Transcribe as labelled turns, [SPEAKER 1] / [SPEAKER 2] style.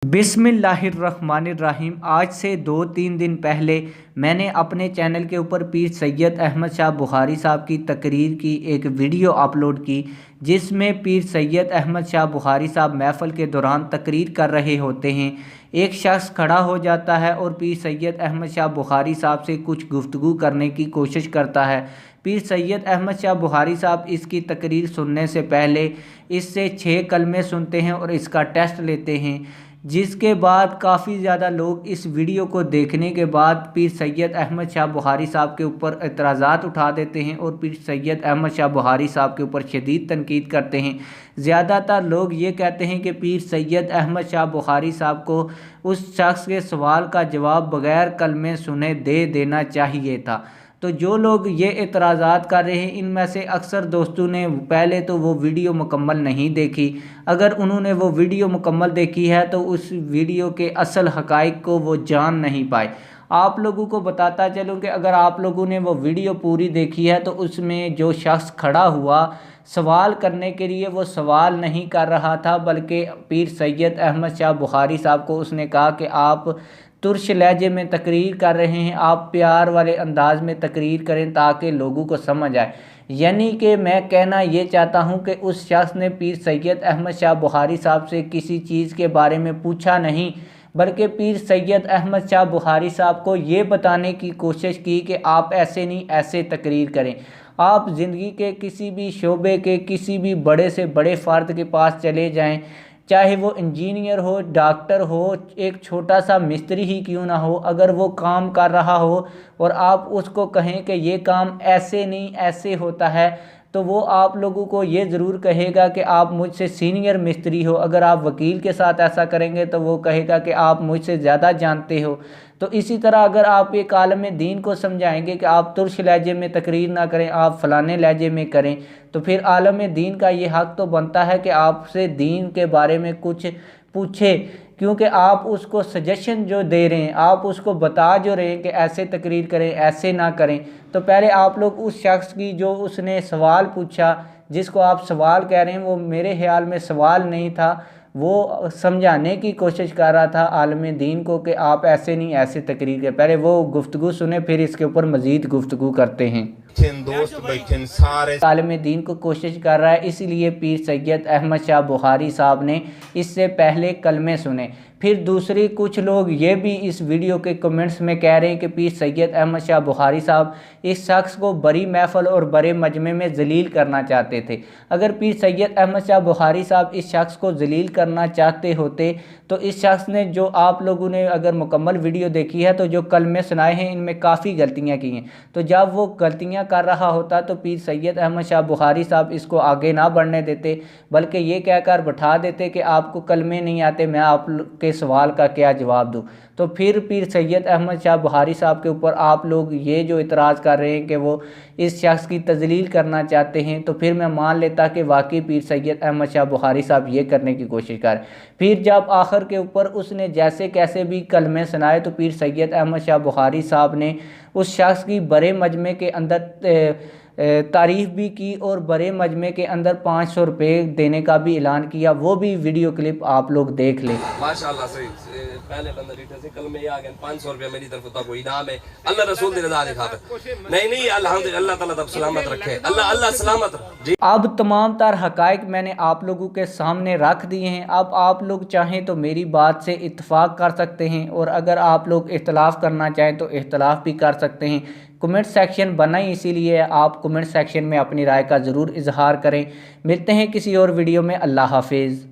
[SPEAKER 1] बिस्मिल्लाहिर्रहमानिर्रहीम। आज से 2-3 दिन पहले मैंने अपने चैनल के ऊपर पीर सैयद अहमद शाह बुखारी साहब की तकरीर की एक वीडियो अपलोड की, जिसमें पीर सैयद अहमद शाह बुखारी साहब महफ़िल के दौरान तकरीर कर रहे होते हैं। एक शख्स खड़ा हो जाता है और पीर सैयद अहमद शाह बुखारी साहब से कुछ गुफ्तगू करने की कोशिश करता है। पीर सैयद अहमद शाह बुखारी साहब इसकी तकरीर सुनने से पहले इससे 6 कलमे सुनते हैं और इसका टेस्ट लेते हैं, जिसके बाद काफ़ी ज़्यादा लोग इस वीडियो को देखने के बाद पीर सैयद अहमद शाह बुखारी साहब के ऊपर एतराज़ात उठा देते हैं और पीर सैयद अहमद शाह बुखारी साहब के ऊपर शदीद तनकीद करते हैं। ज़्यादातर लोग ये कहते हैं कि पीर सैयद अहमद शाह बुखारी साहब को उस शख्स के सवाल का जवाब बग़ैर कलमे सुने दे देना चाहिए था। तो जो लोग ये एतराज़ात कर रहे हैं, इनमें से अक्सर दोस्तों ने पहले तो वो वीडियो मुकम्मल नहीं देखी। अगर उन्होंने वो वीडियो मुकम्मल देखी है तो उस वीडियो के असल हक़ाइक़ को वो जान नहीं पाए। आप लोगों को बताता चलूँ कि अगर आप लोगों ने वो वीडियो पूरी देखी है तो उसमें जो शख्स खड़ा हुआ सवाल करने के लिए, वो सवाल नहीं कर रहा था, बल्कि पीर सैयद अहमद शाह बुखारी साहब को उसने कहा कि आप तुर्श लहजे में तकरीर कर रहे हैं, आप प्यार वाले अंदाज में तकरीर करें ताकि लोगों को समझ आए। यानी कि मैं कहना ये चाहता हूँ कि उस शख्स ने पीर सैयद अहमद शाह बुखारी साहब से किसी चीज़ के बारे में पूछा नहीं, बल्कि पीर सैयद अहमद शाह बुखारी साहब को ये बताने की कोशिश की कि आप ऐसे नहीं ऐसे तकरीर करें। आप ज़िंदगी के किसी भी शोबे के किसी भी बड़े से बड़े फ़र्द के पास चले जाएं, चाहे वो इंजीनियर हो, डॉक्टर हो, एक छोटा सा मिस्त्री ही क्यों ना हो, अगर वो काम कर रहा हो और आप उसको कहें कि ये काम ऐसे नहीं ऐसे होता है, तो वो आप लोगों को ये ज़रूर कहेगा कि आप मुझसे सीनियर मिस्त्री हो। अगर आप वकील के साथ ऐसा करेंगे तो वो कहेगा कि आप मुझसे ज़्यादा जानते हो। तो इसी तरह अगर आप एक आलम दीन को समझाएंगे कि आप तुर्श लहजे में तकरीर ना करें, आप फ़लाने लहजे में करें, तो फिर आलम दीन का ये हक़ तो बनता है कि आपसे दीन के बारे में कुछ पूछे, क्योंकि आप उसको सजेशन जो दे रहे हैं, आप उसको बता जो रहे हैं कि ऐसे तकरीर करें ऐसे ना करें। तो पहले आप लोग उस शख्स की जो उसने सवाल पूछा, जिसको आप सवाल कह रहे हैं, वो मेरे ख्याल में सवाल नहीं था, वो समझाने की कोशिश कर रहा था आलम दीन को कि आप ऐसे नहीं ऐसे तकरीर करें। पहले वो गुफ्तगू सुने, फिर इसके ऊपर मज़ीद गुफ्तगू करते हैं।
[SPEAKER 2] दोस्त बैठे सारे
[SPEAKER 1] आलम दीन को कोशिश कर रहा है, इसलिए पीर सैयद अहमद शाह बुखारी साहब ने इससे पहले कलमे सुने। फिर दूसरी कुछ लोग ये भी इस वीडियो के कमेंट्स में कह रहे हैं कि पीर सैयद अहमद शाह बुखारी साहब इस शख्स को बड़ी महफ़िल और बड़े मजमे में जलील करना चाहते थे। अगर पीर सैयद अहमद शाह बुखारी साहब इस शख्स को जलील करना चाहते होते तो इस शख्स ने, जो आप लोगों ने अगर मुकम्मल वीडियो देखी है, तो जो कलमे सुनाए हैं इनमें काफ़ी गलतियाँ की हैं। तो जब वो गलतियाँ कर रहा होता तो पीर सैयद अहमद शाह बुखारी साहब इसको आगे ना बढ़ने देते, बल्कि ये कहकर बैठा देते कि आपको कलमे नहीं आते, मैं आपके सवाल का क्या जवाब दूं। तो फिर पीर सैयद अहमद शाह बुखारी साहब के ऊपर आप लोग ये जो इतराज़ कर रहे हैं कि वो इस शख्स की तजलील करना चाहते हैं, तो फिर मैं मान लेता कि वाकई पीर सैयद अहमद शाह बुखारी साहब ये करने की कोशिश करें। फिर जब आखिर के ऊपर उसने जैसे कैसे भी कलमे सुनाए, तो पीर सैयद अहमद शाह बुखारी साहब ने उस शख्स की बड़े मजमे के अंदर तारीफ़ भी की और बड़े मजमे के अंदर 500 रुपये देने का भी ऐलान किया। वो भी वीडियो क्लिप आप लोग देख लें।
[SPEAKER 3] माशाअल्लाह से पहले बंदा रीठे से कल में आ गए 500 रुपया मेरी तरफ का कोई इनाम है, अल्लाह रसूल की रज़ा खातिर नहीं अल्लाह ताला तब सलामत रखे, अल्लाह सलामत जी।
[SPEAKER 1] अब तमाम तर हक़ाइक़ मैंने आप लोगों के सामने रख दिए हैं। अब आप लोग चाहें तो मेरी बात से इत्तफ़ाक़ कर सकते हैं, और अगर आप लोग इख्तलाफ़ करना चाहें तो इख्तलाफ़ भी कर सकते हैं। कमेंट सेक्शन बना ही इसीलिए, आप कमेंट सेक्शन में अपनी राय का ज़रूर इजहार करें। मिलते हैं किसी और वीडियो में। अल्लाह हाफिज़।